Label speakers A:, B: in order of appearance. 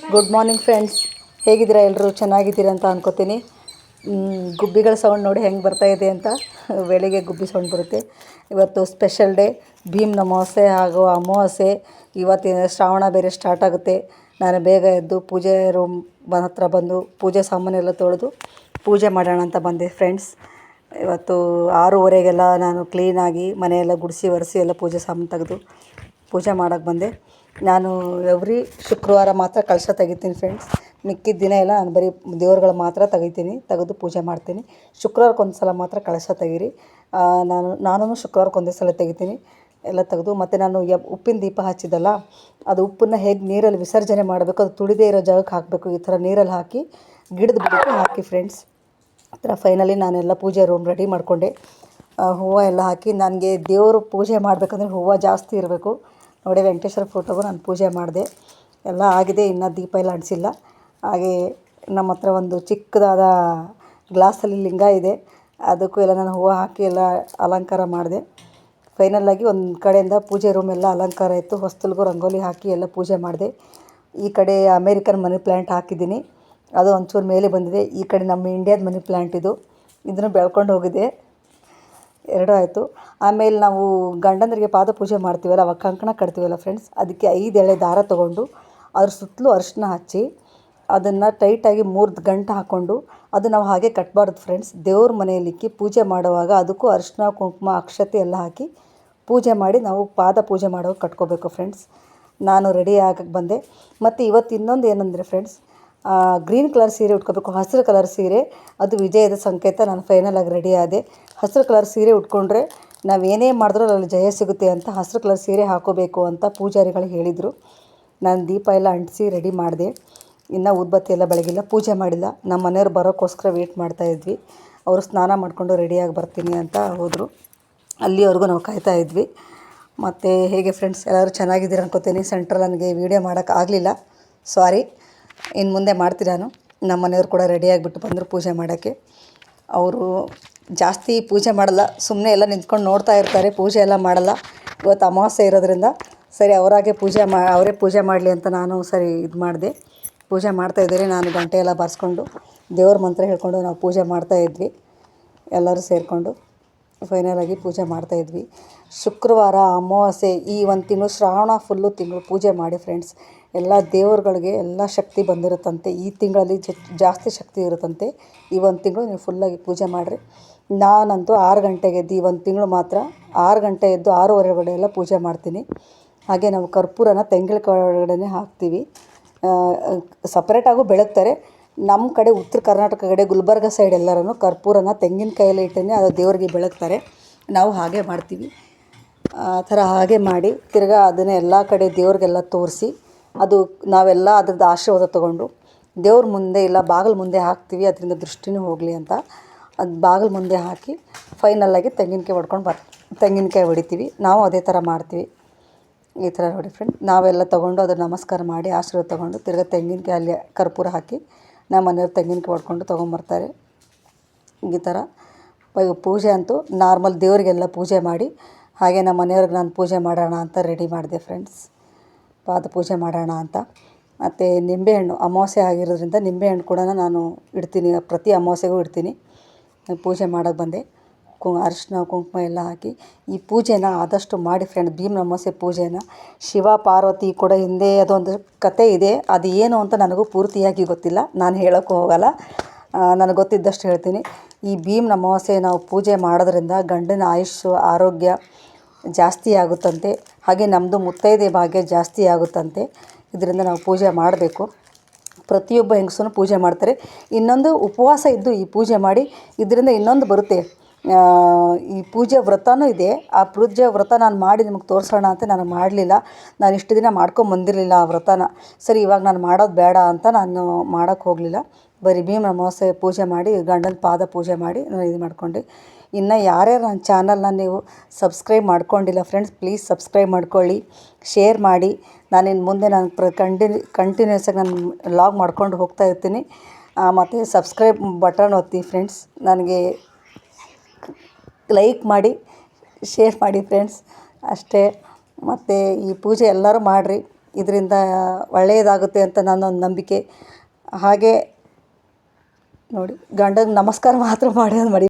A: Good morning friends, ಹೇಗಿದ್ದೀರಾ? ಎಲ್ಲರೂ ಚೆನ್ನಾಗಿದ್ದೀರಾ ಅಂತ ಅನ್ಕೋತೀನಿ. ಗುಬ್ಬಿಗಳ ಸೌಂಡ್ ನೋಡಿ ಹೆಂಗೆ ಬರ್ತಾ ಇದೆ ಅಂತ. ಬೆಳಿಗ್ಗೆ ಗುಬ್ಬಿ ಸೌಂಡ್ ಬರುತ್ತೆ. ಇವತ್ತು ಸ್ಪೆಷಲ್ ಡೇ, ಭೀಮ್ ಅಮಾವಾಸ್ಯೆ ಹಾಗೂ ಅಮಾವಾಸ್ಯೆ. ಇವತ್ತಿನ ಶ್ರಾವಣ ಬೇರೆ ಸ್ಟಾರ್ಟ್ ಆಗುತ್ತೆ. ನಾನು ಬೇಗ ಎದ್ದು ಪೂಜೆ ರೂಮ್ ಹತ್ರ ಬಂದು ಪೂಜೆ ಸಾಮಾನೆಲ್ಲ ತೊಳೆದು ಪೂಜೆ ಮಾಡೋಣ ಅಂತ ಬಂದೆ ಫ್ರೆಂಡ್ಸ್. ಇವತ್ತು 6:30ಗೆಲ್ಲ ನಾನು ಕ್ಲೀನಾಗಿ ಮನೆಯೆಲ್ಲ ಗುಡಿಸಿ ಒರೆಸಿ ಎಲ್ಲ ಪೂಜೆ ಸಾಮಾನು ತೆಗೆದು ಪೂಜೆ ಮಾಡೋಕ್ಕೆ ಬಂದೆ. ನಾನು ಎವ್ರಿ ಶುಕ್ರವಾರ ಮಾತ್ರ ಕಳಶ ತೆಗಿತೀನಿ ಫ್ರೆಂಡ್ಸ್. ಮಿಕ್ಕಿದ ದಿನ ಎಲ್ಲ ನಾನು ಬರೀ ದೇವ್ರುಗಳು ಮಾತ್ರ ತೆಗೆದು ಪೂಜೆ ಮಾಡ್ತೀನಿ. ಶುಕ್ರವಾರಕ್ಕೊಂದು ಸಲ ಮಾತ್ರ ಕಳಶ ತೆಗೀರಿ. ನಾನು ಶುಕ್ರವಾರಕ್ಕೊಂದೇ ಸಲ ತೆಗಿತೀನಿ. ಎಲ್ಲ ತೆಗೆದು ಮತ್ತು ನಾನು ಉಪ್ಪಿನ ದೀಪ ಹಚ್ಚಿದ್ದಲ್ಲ, ಅದು ಉಪ್ಪನ್ನು ಹೇಗೆ ನೀರಲ್ಲಿ ವಿಸರ್ಜನೆ ಮಾಡಬೇಕು, ಅದು ತುಳಿದೇ ಇರೋ ಜಾಗಕ್ಕೆ ಹಾಕಬೇಕು. ಈ ಥರ ನೀರಲ್ಲಿ ಹಾಕಿ ಗಿಡದ ಬುಡಕ್ಕೆ ಹಾಕಿ ಫ್ರೆಂಡ್ಸ್. ಆ ಥರ ಫೈನಲಿ ನಾನೆಲ್ಲ ಪೂಜೆ ರೂಮ್ ರೆಡಿ ಮಾಡಿಕೊಂಡೆ. ಹೂವು ಎಲ್ಲ ಹಾಕಿ, ನನಗೆ ದೇವರು ಪೂಜೆ ಮಾಡಬೇಕಂದ್ರೆ ಹೂವು ಜಾಸ್ತಿ ಇರಬೇಕು. ನೋಡಿ, ವೆಂಕಟೇಶ್ವರ ಫೋಟೋಗೂ ನಾನು ಪೂಜೆ ಮಾಡಿದೆ. ಎಲ್ಲ ಆಗಿದೆ, ಇನ್ನೂ ದೀಪ ಎಲ್ಲ ಅಂಟಿಸಿಲ್ಲ. ಹಾಗೆ ನಮ್ಮ ಹತ್ರ ಒಂದು ಚಿಕ್ಕದಾದ ಗ್ಲಾಸಲ್ಲಿ ಲಿಂಗ ಇದೆ, ಅದಕ್ಕೂ ಎಲ್ಲ ನಾನು ಹೂವು ಹಾಕಿ ಎಲ್ಲ ಅಲಂಕಾರ ಮಾಡಿದೆ. ಫೈನಲ್ಲಾಗಿ ಒಂದು ಕಡೆಯಿಂದ ಪೂಜೆ ರೂಮ್ ಎಲ್ಲ ಅಲಂಕಾರ ಇತ್ತು. ಹೊಸ್ತಲಿಗೂ ರಂಗೋಲಿ ಹಾಕಿ ಎಲ್ಲ ಪೂಜೆ ಮಾಡಿದೆ. ಈ ಕಡೆ ಅಮೇರಿಕನ್ ಮನಿ ಪ್ಲ್ಯಾಂಟ್ ಹಾಕಿದ್ದೀನಿ, ಅದು ಒಂಚೂರು ಮೇಲೆ ಬಂದಿದೆ. ಈ ಕಡೆ ನಮ್ಮ ಇಂಡಿಯಾದ ಮನಿ ಪ್ಲ್ಯಾಂಟ್ ಇದನ್ನು ಬೆಳ್ಕೊಂಡು ಹೋಗಿದೆ. ಎರಡೂ ಆಯಿತು. ಆಮೇಲೆ ನಾವು ಗಂಡಂದರಿಗೆ ಪಾದ ಪೂಜೆ ಮಾಡ್ತೀವಲ್ಲ, ಅವಾಗ ಕಂಕಣ ಕಟ್ತೀವಲ್ಲ ಫ್ರೆಂಡ್ಸ್, ಅದಕ್ಕೆ 5 ಎಳೆ ದಾರ ತೊಗೊಂಡು ಅದ್ರ ಸುತ್ತಲೂ ಅರಿಶಿನ ಹಚ್ಚಿ ಅದನ್ನು ಟೈಟಾಗಿ 3 ಗಂಟು ಹಾಕ್ಕೊಂಡು, ಅದು ನಾವು ಹಾಗೆ ಕಟ್ಟಬಾರ್ದು ಫ್ರೆಂಡ್ಸ್. ದೇವ್ರ ಮನೆಯಲ್ಲಿಕ್ಕಿ ಪೂಜೆ ಮಾಡುವಾಗ ಅದಕ್ಕೂ ಅರಿಶಿನ ಕುಂಕುಮ ಅಕ್ಷತೆ ಎಲ್ಲ ಹಾಕಿ ಪೂಜೆ ಮಾಡಿ ನಾವು ಪಾದ ಪೂಜೆ ಮಾಡುವಾಗ ಕಟ್ಕೋಬೇಕು ಫ್ರೆಂಡ್ಸ್. ನಾನು ರೆಡಿ ಆಗಕ್ಕೆ ಬಂದೆ. ಮತ್ತು ಇವತ್ತು ಇನ್ನೊಂದು ಏನಂದರೆ ಫ್ರೆಂಡ್ಸ್, ಗ್ರೀನ್ ಕಲರ್ ಸೀರೆ ಉಟ್ಕೋಬೇಕು. ಹಸಿರು ಕಲರ್ ಸೀರೆ ಅದು ವಿಜಯದ ಸಂಕೇತ. ನಾನು ಫೈನಲಾಗಿ ರೆಡಿ ಆದೆ. ಹಸಿರು ಕಲರ್ ಸೀರೆ ಉಟ್ಕೊಂಡ್ರೆ ನಾವೇನೇ ಮಾಡಿದ್ರೂ ಅದರಲ್ಲಿ ಜಯ ಸಿಗುತ್ತೆ ಅಂತ ಹಸಿರು ಕಲರ್ ಸೀರೆ ಹಾಕೋಬೇಕು ಅಂತ ಪೂಜಾರಿಗಳು ಹೇಳಿದರು. ನಾನು ದೀಪ ಎಲ್ಲ ಅಂಟಿಸಿ ರೆಡಿ ಮಾಡಿದೆ. ಇನ್ನೂ ಊದ್ಬತ್ತಿ ಎಲ್ಲ ಬೆಳಗಿಲ್ಲ, ಪೂಜೆ ಮಾಡಿಲ್ಲ. ನಮ್ಮ ಮನೆಯವ್ರು ಬರೋಕ್ಕೋಸ್ಕರ ವೇಟ್ ಮಾಡ್ತಾಯಿದ್ವಿ. ಅವರು ಸ್ನಾನ ಮಾಡಿಕೊಂಡು ರೆಡಿಯಾಗಿ ಬರ್ತೀನಿ ಅಂತ ಹೋದರು. ಅಲ್ಲಿವರೆಗೂ ನಾವು ಕಾಯ್ತಾ ಇದ್ವಿ. ಮತ್ತು ಹೇಗೆ ಫ್ರೆಂಡ್ಸ್, ಎಲ್ಲರೂ ಚೆನ್ನಾಗಿದ್ದೀರ ಅನ್ಕೋತೀನಿ. ಸೆಂಟ್ರಲ್ಲಿ ನನಗೆ ವೀಡಿಯೋ ಮಾಡೋಕ್ಕಾಗಲಿಲ್ಲ, ಸಾರಿ. ಇನ್ನು ಮುಂದೆ ಮಾಡ್ತೀನಿ ನಾನು. ನಮ್ಮ ಮನೆಯವ್ರು ಕೂಡ ರೆಡಿಯಾಗಿಬಿಟ್ಟು ಬಂದರು ಪೂಜೆ ಮಾಡೋಕ್ಕೆ. ಅವರು ಜಾಸ್ತಿ ಪೂಜೆ ಮಾಡಲ್ಲ, ಸುಮ್ಮನೆ ಎಲ್ಲ ನಿಂತ್ಕೊಂಡು ನೋಡ್ತಾ ಇರ್ತಾರೆ, ಪೂಜೆ ಎಲ್ಲ ಮಾಡಲ್ಲ. ಇವತ್ತು ಅಮಾವಾಸ್ಯೆ ಇರೋದ್ರಿಂದ ಸರಿ ಅವರೇ ಪೂಜೆ ಮಾಡಲಿ ಅಂತ ನಾನು ಸರಿ ಇದು ಮಾಡಿದೆ. ಪೂಜೆ ಮಾಡ್ತಾಯಿದ್ದೀರಿ. ನಾನು ಗಂಟೆ ಎಲ್ಲ ಬಾರಿಸ್ಕೊಂಡು ದೇವ್ರ ಮಂತ್ರ ಹೇಳ್ಕೊಂಡು ನಾವು ಪೂಜೆ ಮಾಡ್ತಾಯಿದ್ವಿ, ಎಲ್ಲರೂ ಸೇರಿಕೊಂಡು. ಫೈನಲಾಗಿ ಪೂಜೆ ಮಾಡ್ತಾಯಿದ್ವಿ. ಶುಕ್ರವಾರ ಅಮಾವಾಸ್ಯೆ, ಈ ಒಂದು ತಿಂಗಳು ಶ್ರಾವಣ ಫುಲ್ಲು ತಿಂಗಳು ಪೂಜೆ ಮಾಡಿ ಫ್ರೆಂಡ್ಸ್. ಎಲ್ಲ ದೇವ್ರುಗಳಿಗೆ ಎಲ್ಲ ಶಕ್ತಿ ಬಂದಿರುತ್ತಂತೆ. ಈ ತಿಂಗಳಲ್ಲಿ ಜಾಸ್ತಿ ಶಕ್ತಿ ಇರುತ್ತಂತೆ. ಈ ಒಂದು ತಿಂಗಳು ನೀವು ಫುಲ್ಲಾಗಿ ಪೂಜೆ ಮಾಡಿರಿ. ನಾನಂತೂ 6 ಗಂಟೆಗೆ ಎದ್ದು ಈ ಒಂದು ತಿಂಗಳು ಮಾತ್ರ 6 ಗಂಟೆ ಎದ್ದು 6:30 ಒಳಗಡೆ ಎಲ್ಲ ಪೂಜೆ ಮಾಡ್ತೀನಿ. ಹಾಗೆ ನಾವು ಕರ್ಪೂರನ ತೆಂಗಿನಕಾಯಿ ಒಳಗಡೆ ಹಾಕ್ತೀವಿ. ಸಪ್ರೇಟಾಗೂ ಬೆಳಗ್ತಾರೆ. ನಮ್ಮ ಕಡೆ ಉತ್ತರ ಕರ್ನಾಟಕ ಕಡೆ ಗುಲ್ಬರ್ಗ ಸೈಡ್ ಎಲ್ಲರೂ ಕರ್ಪೂರನ ತೆಂಗಿನಕಾಯಲ್ಲಿ ಇಟ್ಟೇ ಅದು ದೇವರಿಗೆ ಬೆಳಗ್ತಾರೆ. ನಾವು ಹಾಗೆ ಮಾಡ್ತೀವಿ. ಆ ಥರ ಹಾಗೆ ಮಾಡಿ ತಿರ್ಗಾ ಅದನ್ನು ಎಲ್ಲ ಕಡೆ ದೇವ್ರಿಗೆಲ್ಲ ತೋರಿಸಿ, ಅದು ನಾವೆಲ್ಲ ಅದ್ರದ್ದು ಆಶೀರ್ವಾದ ತೊಗೊಂಡು ದೇವ್ರ ಮುಂದೆ ಇಲ್ಲ ಬಾಗಿಲು ಮುಂದೆ ಹಾಕ್ತೀವಿ, ಅದರಿಂದ ದೃಷ್ಟಿನೂ ಹೋಗಲಿ ಅಂತ. ಅದು ಬಾಗಿಲು ಮುಂದೆ ಹಾಕಿ ಫೈನಲ್ಲಾಗಿ ತೆಂಗಿನಕಾಯಿ ಹೊಡಿತೀವಿ. ನಾವು ಅದೇ ಥರ ಮಾಡ್ತೀವಿ. ಈ ಥರ ನೋಡಿ ಫ್ರೆಂಡ್, ನಾವೆಲ್ಲ ತೊಗೊಂಡು ಅದನ್ನು ನಮಸ್ಕಾರ ಮಾಡಿ ಆಶೀರ್ವಾದ ತೊಗೊಂಡು ತಿರ್ಗಾ ತೆಂಗಿನಕಾಯಿ ಅಲ್ಲಿ ಕರ್ಪೂರ ಹಾಕಿ ನಮ್ಮ ಮನೆಯವ್ರು ತೆಂಗಿನಕಾಯಿ ಹೊಡ್ಕೊಂಡು ತೊಗೊಂಬರ್ತಾರೆ. ಈ ಥರ ಪೂಜೆ ಅಂತೂ ನಾರ್ಮಲ್ ದೇವರಿಗೆಲ್ಲ ಪೂಜೆ ಮಾಡಿ, ಹಾಗೆ ನಮ್ಮ ಮನೆಯವ್ರಿಗೆ ನಾನು ಪೂಜೆ ಮಾಡೋಣ ಅಂತ ರೆಡಿ ಮಾಡಿದೆ ಫ್ರೆಂಡ್ಸ್. ಪಾದ ಪೂಜೆ ಮಾಡೋಣ ಅಂತ. ಮತ್ತು ನಿಂಬೆಹಣ್ಣು ಅಮಾವಾಸ್ಯೆ ಆಗಿರೋದ್ರಿಂದ ನಿಂಬೆಹಣ್ಣು ಕೂಡ ನಾನು ಇಡ್ತೀನಿ, ಪ್ರತಿ ಅಮಾವಾಸ್ಯೆಗೂ ಇಡ್ತೀನಿ. ಪೂಜೆ ಮಾಡೋಕ್ಕೆ ಬಂದೆ. ಅರಿಶಿನ ಕುಂಕುಮ ಎಲ್ಲ ಹಾಕಿ ಈ ಪೂಜೆನ ಆದಷ್ಟು ಮಾಡಿ ಫ್ರೆಂಡ್. ಭೀಮ್ ಅಮಾವಾಸ್ಯೆ ಪೂಜೆನ ಶಿವ ಪಾರ್ವತಿ ಕೂಡ ಹಿಂದೆ ಅದೊಂದು ಕತೆ ಇದೆ. ಅದು ಏನು ಅಂತ ನನಗೂ ಪೂರ್ತಿಯಾಗಿ ಗೊತ್ತಿಲ್ಲ, ನಾನು ಹೇಳೋಕ್ಕೂ ಹೋಗಲ್ಲ. ನನಗೆ ಗೊತ್ತಿದ್ದಷ್ಟು ಹೇಳ್ತೀನಿ. ಈ ಭೀಮ್ ಅಮಾವಾಸ್ಯೆ ನಾವು ಪೂಜೆ ಮಾಡೋದ್ರಿಂದ ಗಂಡನ ಆಯುಷ್ಯು ಆರೋಗ್ಯ ಜಾಸ್ತಿ ಆಗುತ್ತಂತೆ. ಹಾಗೆ ನಮ್ಮದು ಮುತ್ತೈದೆ ಭಾಗ್ಯ ಜಾಸ್ತಿ ಆಗುತ್ತಂತೆ. ಇದರಿಂದ ನಾವು ಪೂಜೆ ಮಾಡಬೇಕು. ಪ್ರತಿಯೊಬ್ಬ ಹೆಂಗಸೂ ಪೂಜೆ ಮಾಡ್ತಾರೆ. ಇನ್ನೊಂದು ಉಪವಾಸ ಇದ್ದು ಈ ಪೂಜೆ ಮಾಡಿ, ಇದರಿಂದ ಇನ್ನೊಂದು ಬರುತ್ತೆ. ಈ ಪೂಜೆ ವ್ರತನೂ ಇದೆ. ಆ ಪೂಜೆ ವ್ರತ ನಾನು ಮಾಡಿ ನಿಮಗೆ ತೋರಿಸೋಣ ಅಂತ ನಾನು ಮಾಡಲಿಲ್ಲ. ನಾನು ಇಷ್ಟು ದಿನ ಮಾಡ್ಕೊಂಬಂದಿರಲಿಲ್ಲ ಆ ವ್ರತನ. ಸರಿ, ಇವಾಗ ನಾನು ಮಾಡೋದು ಬೇಡ ಅಂತ ನಾನು ಮಾಡೋಕ್ಕೆ ಹೋಗಲಿಲ್ಲ. ಬರೀ ಭೀಮ್ ಅಮಾವಾಸ್ಯೆ ಪೂಜೆ ಮಾಡಿ ಗಂಡನ ಪಾದ ಪೂಜೆ ಮಾಡಿ ನಾನು ಇದು ಮಾಡ್ಕೊಂಡೆ. ಇನ್ನು ಯಾರ್ಯಾರು ನನ್ನ ಚಾನಲ್ನ ನೀವು ಸಬ್ಸ್ಕ್ರೈಬ್ ಮಾಡ್ಕೊಂಡಿಲ್ಲ ಫ್ರೆಂಡ್ಸ್, ಪ್ಲೀಸ್ ಸಬ್ಸ್ಕ್ರೈಬ್ ಮಾಡ್ಕೊಳ್ಳಿ, ಶೇರ್ ಮಾಡಿ. ನಾನಿನ್ನು ಮುಂದೆ ನಾನು ಕಂಟಿನ್ಯೂಸಾಗಿ ನಾನು ಲಾಗ್ ಮಾಡ್ಕೊಂಡು ಹೋಗ್ತಾ ಇರ್ತೀನಿ. ಮತ್ತು ಸಬ್ಸ್ಕ್ರೈಬ್ ಬಟನ್ ಒತ್ತಿ ಫ್ರೆಂಡ್ಸ್. ನನಗೆ ಲೈಕ್ ಮಾಡಿ, ಶೇರ್ ಮಾಡಿ ಫ್ರೆಂಡ್ಸ್, ಅಷ್ಟೇ. ಮತ್ತು ಈ ಪೂಜೆ ಎಲ್ಲರೂ ಮಾಡಿರಿ. ಇದರಿಂದ ಒಳ್ಳೆಯದಾಗುತ್ತೆ ಅಂತ ನನ್ನೊಂದು ನಂಬಿಕೆ. ಹಾಗೆ ನೋಡಿ, ಗಂಡಂಗೆ ನಮಸ್ಕಾರ ಮಾತ್ರ ಮಾಡೋದು